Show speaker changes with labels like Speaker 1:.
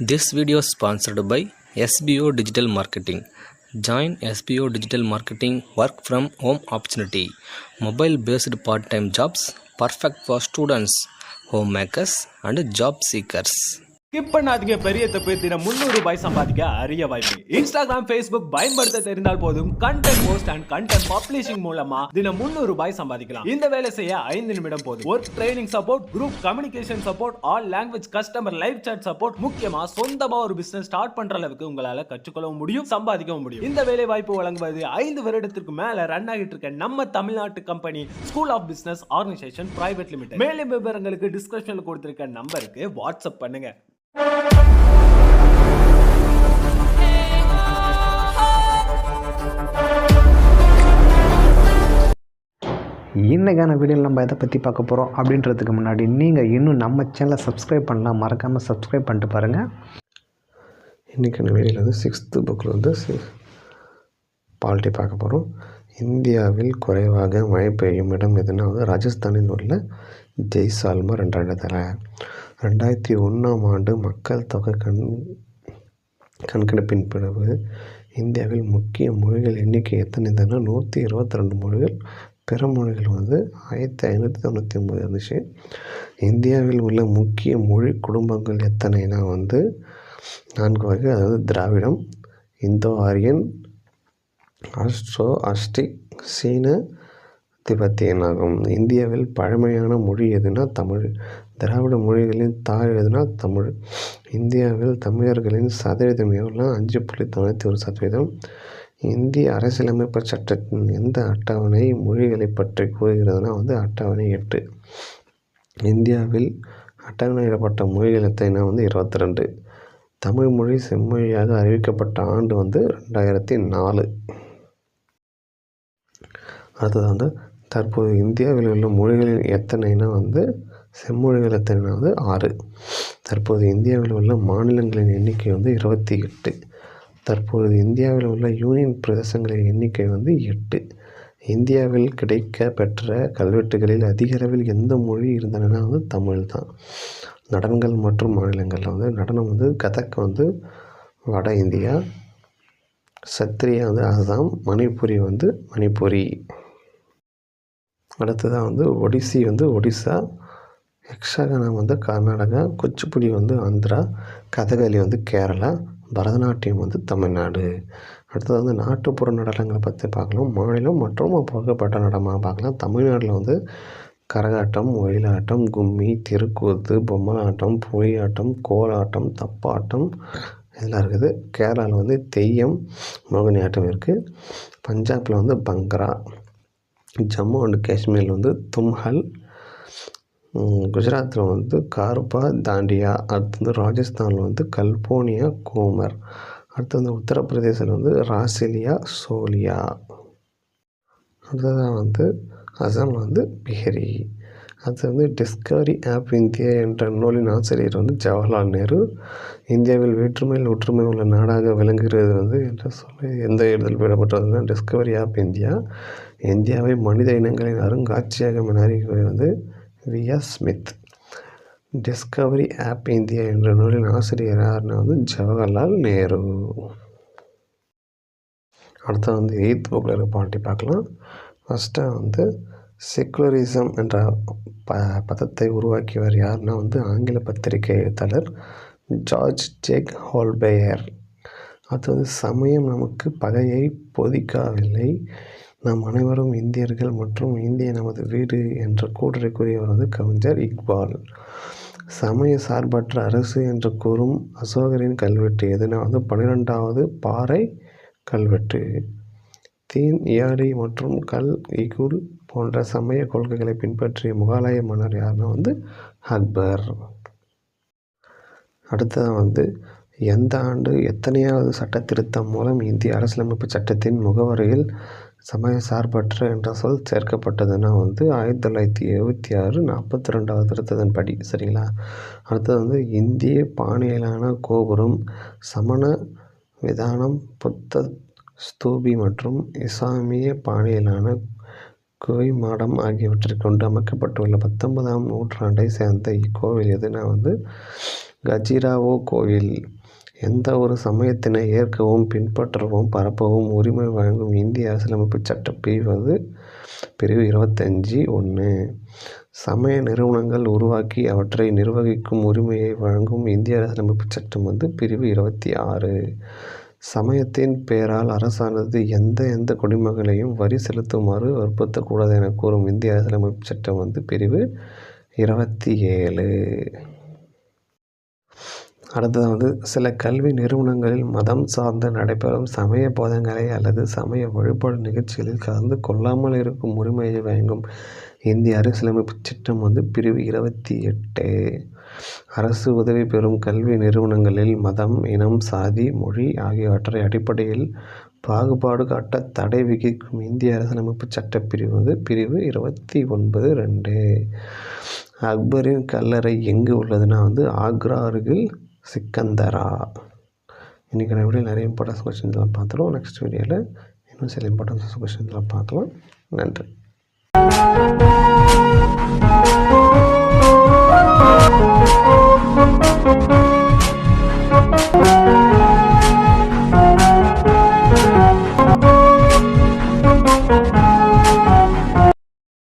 Speaker 1: This video is sponsored by SBO Digital Marketing. Join SBO Digital Marketing work from home opportunity. Mobile based part-time jobs perfect for students, homemakers and job seekers.
Speaker 2: Skip பண்ணாதீங்க. பெரிய தப்பு. தினம் 300 ரூபாய் சம்பாதிக்க அரிய வாய்ப்பு. Instagram, Facebook பயன்படுத்த தெரிந்தால் போதும். Content post and content publishing மூலமா தினம் 300 ரூபாய் சம்பாதிக்கலாம். இந்த வேலை செய்ய 5 நிமிடம் போதும். Work training support, group communication support, all language customer live chat support, முக்கியமா சொந்தமா ஒரு பிசினஸ் ஸ்டார்ட் பண்ற அளவுக்கு உங்களால கற்றுக்கொள்ளவும் முடியும், சம்பாதிக்கவும் முடியும். இந்த வேலை வாய்ப்பு வழங்குவது 5 வருடத்திற்கு மேல ரன் ஆகிட்டு இருக்க நம்ம தமிழ்நாட்டு company school of business organisation private limited. மேலும் விவரங்களுக்கு டிஸ்கிரிப்ஷன்ல கொடுத்திருக்க நம்பருக்கு வாட்ஸ்அப் பண்ணுங்க.
Speaker 3: இன்றைக்கான வீடியோவில் நம்ம எதை பற்றி பார்க்க போகிறோம் அப்படின்றதுக்கு முன்னாடி நீங்கள் இன்னும் நம்ம சேனலை சப்ஸ்கிரைப் பண்ணலாம், மறக்காமல் சப்ஸ்கிரைப் பண்ணிட்டு பாருங்கள். இன்றைக்கான வீடியோவில் வந்து 6th புக்கில் வந்து பாலிட்டி பார்க்க போகிறோம். இந்தியாவில் குறைவாக மழை பெய்யும் இடம் எதுனா வந்து ராஜஸ்தானில் உள்ள ஜெய்சால்மர் என்ற இடத்துல 2001ஆம் ஆண்டு மக்கள் தொகை கணக்கெடுப்பின் பிறகு இந்தியாவில் முக்கிய மொழிகள் எண்ணிக்கை எத்தனை இருந்ததுன்னா 122 மொழிகள், பிற மொழிகள் வந்து 1599 இருந்துச்சு. இந்தியாவில் உள்ள முக்கிய மொழி குடும்பங்கள் எத்தனைனா வந்து 4 வகை, அதாவது திராவிடம், இந்தோ ஆரியன், ஆஸ்ட்ரோ அஸ்டிக், சீன திபெத்தியன் ஆகும். இந்தியாவில் பழமையான மொழி எதுனா தமிழ். திராவிட மொழிகளின் தாய் எதுனா தமிழ். இந்தியாவில் தமிழர்களின் சதவீதம் எவ்வளோ 5.91%. இந்திய அரசியலமைப்பு சட்டத்தின் எந்த அட்டவணை மொழிகளை பற்றி கூறுகிறதுனா வந்து அட்டவணை 8. இந்தியாவில் அட்டவணையிடப்பட்ட மொழிகள் எத்தனைனா வந்து 22. தமிழ் மொழி செம்மொழியாக அறிவிக்கப்பட்ட ஆண்டு வந்து 2004. அடுத்தது வந்து தற்போது இந்தியாவில் உள்ள மொழிகளில் எத்தனைனா வந்து செம்மொழிகள் எத்தனைனா வந்து 6. தற்போது இந்தியாவில் உள்ள மாநிலங்களின் எண்ணிக்கை வந்து 28. தற்போது இந்தியாவில் உள்ள யூனியன் பிரதேசங்களின் எண்ணிக்கை வந்து 8. இந்தியாவில் கிடைக்க பெற்ற கல்வெட்டுகளில் அதிக அளவில் எந்த மொழி இருந்தனா வந்து தமிழ் தான். நடனங்கள் மற்றும் மாநிலங்களில் வந்து நடனம் வந்து கதக் வந்து வட இந்தியா, சத்ரியா வந்து அசாம், மணிப்புரி வந்து மணிப்புரி. அடுத்ததாக வந்து ஒடிசி வந்து ஒடிசா, யக்ஷகானம் வந்து கர்நாடகா, குச்சிப்புடி வந்து ஆந்திரா, கதகளி வந்து கேரளா, பரதநாட்டியம் வந்து தமிழ்நாடு. அடுத்தது வந்து நாட்டுப்புற நடனங்களை பற்றி பார்க்கலாம். மாநிலம் மற்றும் புகழ்பெற்ற நடனமாக பார்க்கலாம். தமிழ்நாட்டில் வந்து கரகாட்டம், ஒயிலாட்டம், கும்மி, தெருக்கூத்து, பொம்மலாட்டம், புலியாட்டம், கோலாட்டம், தப்பாட்டம் இதெல்லாம் இருக்குது. கேரளாவில் வந்து தெய்யம், மோகினி ஆட்டம் இருக்குது. பஞ்சாபில் வந்து பங்க்ரா, ஜம்மு அண்ட் காஷ்மீரில் வந்து தும்ஹல், குஜராத்தில் வந்து கார்பா தாண்டியா, அடுத்து வந்து ராஜஸ்தானில் வந்து கல்போனியா கூமர், அடுத்து வந்து உத்தரப்பிரதேசில் வந்து ராசிலியா சோலியா, அடுத்ததாக வந்து அசாமில் வந்து பிஹரி. அது வந்து டிஸ்கவரி ஆப் இந்தியா என்ற நூலின் ஆசிரியர் வந்து ஜவஹர்லால் நேரு. இந்தியாவில் வேற்றுமையில் ஒற்றுமை உள்ள நாடாக விளங்குகிறது வந்து என்று சொல்லி எந்த இடத்தில் விடப்பட்டதுன்னா டிஸ்கவரி ஆப் இந்தியா. இந்தியாவை மனித இனங்களின் அருங்காட்சியகம் என அறிவிப்பது வந்து V.S. Smith. Discovery of India என்ற நூலின் ஆசிரியர் யாருன்னா வந்து ஜவஹர்லால் நேரு. அடுத்த வந்து 8th புக்கில் இருக்க பாலிட்டி பார்க்கலாம். ஃபஸ்ட்டு வந்து செக்குலரிசம் என்ற பதத்தை உருவாக்கியவர் யாருன்னா வந்து ஆங்கில பத்திரிகை எழுத்தாளர் ஜார்ஜ் ஜேக் ஹோல்பேயர். அது வந்து சமயம் நமக்கு பகையை போதிக்கவில்லை, நாம் அனைவரும் இந்தியர்கள் மற்றும் இந்திய நமது வீடு என்ற கூற்றை கூறியவர் வந்து கவிஞர் இக்பால். சமய சார்பற்ற அரசு என்று கூறும் அசோகரின் கல்வெட்டு எதுனா வந்து 12வது பாறை கல்வெட்டு. தீன் இயாடி மற்றும் கல் இகுல் போன்ற சமய கொள்கைகளை பின்பற்றிய முகலாய மன்னர் யாருன்னா வந்து அக்பர். அடுத்ததாக வந்து எந்த ஆண்டு எத்தனையாவது சட்ட திருத்தம் மூலம் இந்திய அரசியலமைப்பு சட்டத்தின் முகவரியில் சமய சார்பற்ற என்ற சொல் சேர்க்கப்பட்டதுன்னா வந்து 1976 42வது திருத்தத்தின் படி. சரிங்களா? அடுத்தது வந்து இந்திய பாணியிலான கோபுரம், சமண விதானம், புத்த ஸ்தூபி மற்றும் இஸ்லாமிய பாணியிலான குகை மாடம் ஆகியவற்றை கொண்டு அமைக்கப்பட்டுள்ள 19ஆம் நூற்றாண்டை சேர்ந்த இக்கோவில் எதுனா வந்து கஜுராஹோ கோயில். எந்த ஒரு சமயத்தினை ஏற்கவும் பின்பற்றவும் பரப்பவும் உரிமை வழங்கும் இந்திய அரசியலமைப்பு சட்ட பிரிவு 25(1). சமய நிறுவனங்கள் உருவாக்கி அவற்றை நிர்வகிக்கும் உரிமையை வழங்கும் இந்திய அரசியலமைப்பு சட்டம் பிரிவு 26. சமயத்தின் பெயரால் அரசானது எந்த குடிமகனையும் வரி செலுத்துமாறு வற்புறுத்தக்கூடாது என கூறும் இந்திய அரசியலமைப்பு சட்டம் பிரிவு 27. அடுத்தது சில கல்வி நிறுவனங்களில் மதம் சார்ந்து நடைபெறும் சமய போதனைகளை அல்லது சமய வழிபாடு நிகழ்ச்சிகளில் கலந்து கொள்ளாமல் இருக்கும் உரிமையை வழங்கும் இந்திய அரசியலமைப்பு சட்டம் பிரிவு 28. அரசு உதவி பெறும் கல்வி நிறுவனங்களில் மதம், இனம், சாதி, மொழி ஆகியவற்றை அடிப்படையில் பாகுபாடு காட்ட தடை விதிக்கும் இந்திய அரசியலமைப்பு சட்டப்பிரிவு பிரிவு 29(2). அக்பரின் கல்லறை எங்கு உள்ளதுன்னா ஆக்ரா அருகில் சிக்கந்தரா. இன்றைக்கான வீடியோ நிறைய இம்பார்ட்டன்ஸ் கொஸ்டின்ஸ்லாம் பார்த்துருவோம். நெக்ஸ்ட் வீடியோவில் இன்னும் சில இம்பார்ட்டன்ஸ் கொஸ்டின்ஸ்லாம் பார்க்கலாம். நன்றி.